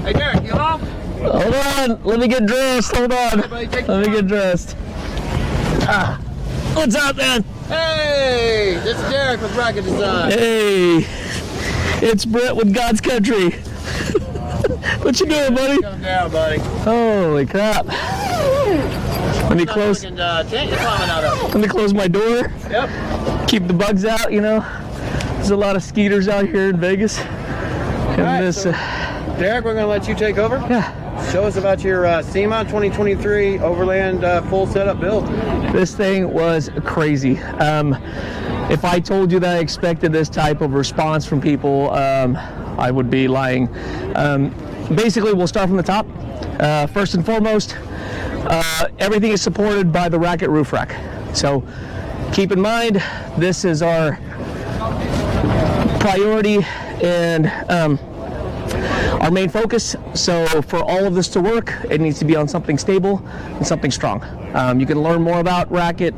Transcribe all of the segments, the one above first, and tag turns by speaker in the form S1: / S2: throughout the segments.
S1: Hey, Derek, you home?
S2: Hold on, let me get dressed. Hold on.
S1: Hey, buddy,
S2: Let me get dressed. What's up, man?
S1: Hey, this is Derek with Raket Design.
S2: Hey, it's Brett with God's Country. What you doing, buddy?
S1: Come down, buddy.
S2: Holy crap. Let me close.
S1: Tent you're climbing out of.
S2: Let me close my door.
S1: Yep.
S2: Keep the bugs out, you know. There's a lot of skeeters out here in Vegas. And
S1: All right,
S2: this,
S1: so, Derek, we're going to let you take over.
S2: yeah.
S1: Show us about your SEMA 2023 Overland full setup build.
S2: This thing was crazy. If I told you that I expected this type of response from people, I would be lying. Basically, we'll start from the top. First and foremost, everything is supported by the Raket roof rack. So keep in mind, this is our priority and our main focus. So for all of this to work, it needs to be on something stable and something strong. You can learn more about Raket.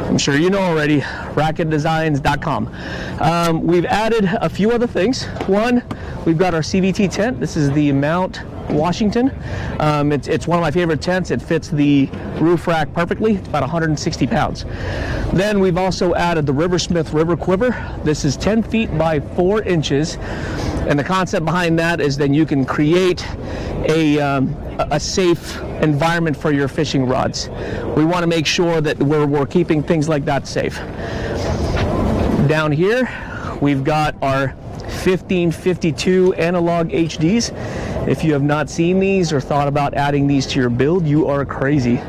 S2: I'm sure you know already, raketdesigns.com. We've added a few other things. One, we've got our CVT tent. This is the Mount Washington. It's one of my favorite tents. It fits the roof rack perfectly. It's about 160 pounds. Then we've also added the Riversmith River Quiver. This is 10 feet by 4 inches. And the concept behind that is then you can create a safe environment for your fishing rods. We want to make sure that we're keeping things like that safe. Down here, we've got our 1552 analog HDs. If you have not seen these or thought about adding these to your build, you are crazy.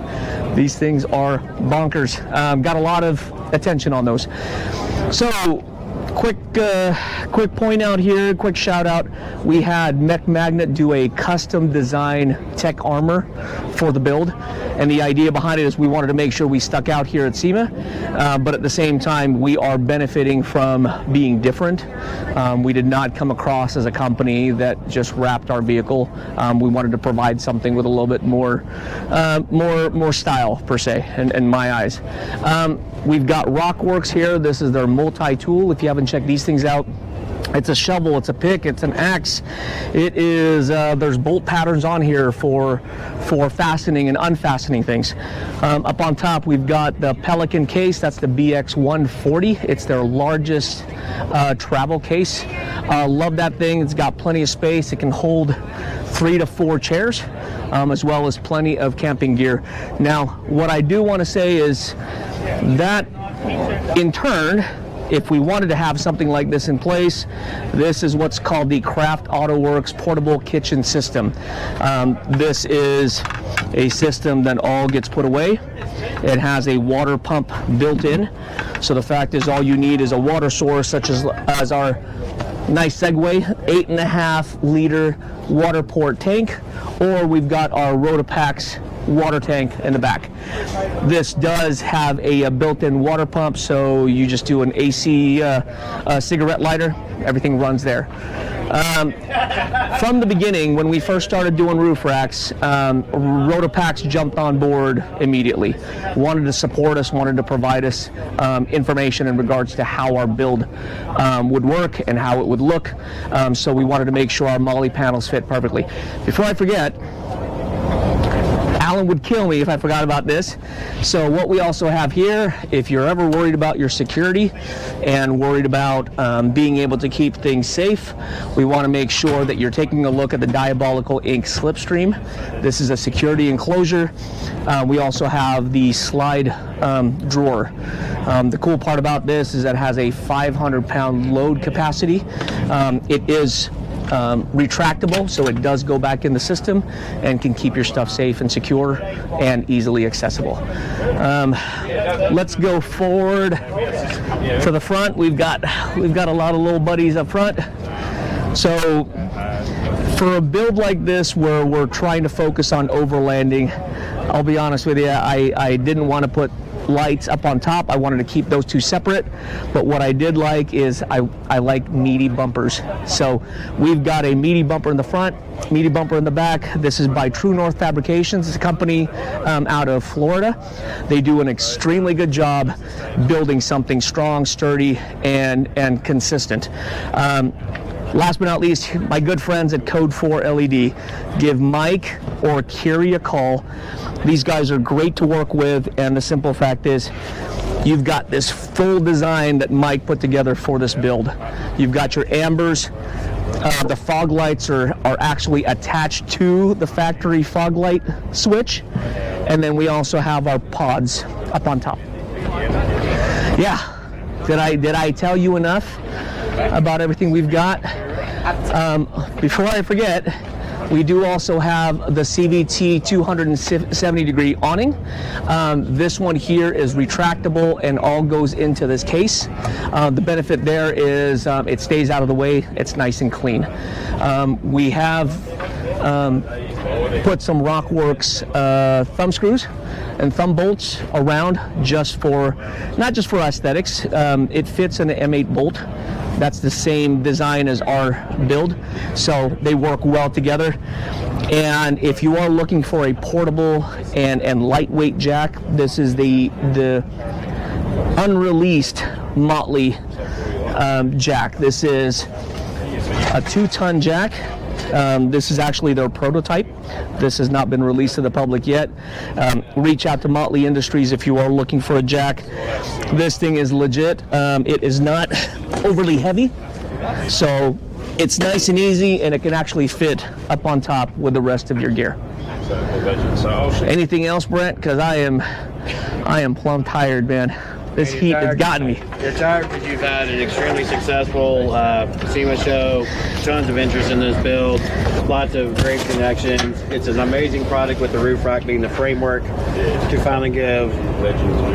S2: These things are bonkers. Got a lot of attention on those. So, quick point out here, quick shout out. We had Mech Magnet do a custom design tech armor for the build, and the idea behind it is we wanted to make sure we stuck out here at SEMA, but at the same time we are benefiting from being different. We did not come across as a company that just wrapped our vehicle. We wanted to provide something with a little bit more style per se in my eyes. We've got Rockworks here. This is their multi-tool. If you haven't checked these things out, it's a shovel, it's a pick, it's an axe. It is, there's bolt patterns on here for fastening and unfastening things. Up on top, we've got the Pelican case. That's the BX140. It's their largest travel case. Love that thing. It's got plenty of space. It can hold 3 to 4 chairs, as well as plenty of camping gear. Now, what I do want to say is that in turn, if we wanted to have something like this in place, this is what's called the Craft AutoWorks Portable Kitchen System. This is a system that all gets put away. It has a water pump built in. So the fact is all you need is a water source such as our nice Segway 8.5 liter water port tank, or we've got our Rotopax water tank in the back. This does have a built-in water pump, so you just do an AC cigarette lighter, everything runs there. From the beginning, when we first started doing roof racks, Rotopax jumped on board immediately. Wanted to support us, wanted to provide us information in regards to how our build would work and how it would look. So we wanted to make sure our Molly panels fit perfectly. Before I forget, Alan would kill me if I forgot about this. So what we also have here, if you're ever worried about your security and worried about being able to keep things safe, we want to make sure that you're taking a look at the Diabolical Ink Slipstream. This is a security enclosure. We also have the slide drawer. The cool part about this is that it has a 500-pound load capacity. It is retractable, so it does go back in the system and can keep your stuff safe and secure and easily accessible. Let's go forward to the front. We've got a lot of little buddies up front. So for a build like this where we're trying to focus on overlanding, I'll be honest with you, I didn't want to put lights up on top. I wanted to keep those two separate, but what I did like is I like meaty bumpers. So we've got a meaty bumper in the front, meaty bumper in the back. This is by True North Fabrications. It's a company out of Florida. They do an extremely good job building something strong, sturdy, and consistent. Last but not least, my good friends at Code 4 LED. Give Mike or Carrie a call. These guys are great to work with, and the simple fact is, you've got this full design that Mike put together for this build. You've got your ambers. The fog lights are actually attached to the factory fog light switch, and then we also have our pods up on top. Yeah, did I tell you enough about everything we've got? Before I forget, we do also have the CVT 270 degree awning. This one here is retractable and all goes into this case. The benefit there is it stays out of the way. It's nice and clean. We have put some Rockworks thumb screws and thumb bolts around not just for aesthetics. It fits in an M8 bolt. That's the same design as our build, so they work well together. And if you are looking for a portable and lightweight jack, this is the unreleased Motley jack. This is a 2-ton jack. This is actually their prototype. This has not been released to the public yet. Reach out to Motley Industries if you are looking for a jack. This thing is legit. It is not overly heavy, so it's nice and easy, and it can actually fit up on top with the rest of your gear. Anything else, Brent? Because I am plumb tired, man. This heat has gotten me.
S1: You're tired because you've had an extremely successful SEMA show, tons of interest in this build, lots of great connections. It's an amazing product with the roof rack being the framework to finally give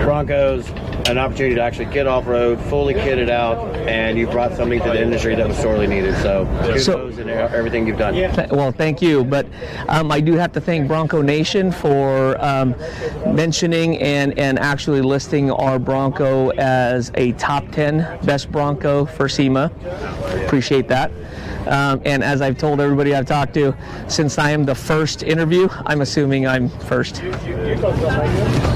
S1: Broncos an opportunity to actually get off-road, fully kitted out, and you brought something to the industry that was sorely needed. So kudos in everything you've done.
S2: Well, thank you. But I do have to thank Bronco Nation for mentioning and actually listing our Bronco as a top 10 best Bronco for SEMA. Appreciate that. And as I've told everybody I've talked to, since I am the first interview, I'm assuming I'm first.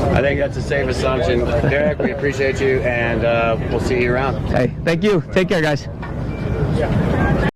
S1: I think that's a safe assumption. Derek, we appreciate you, and we'll see you around.
S2: Hey, thank you. Take care, guys.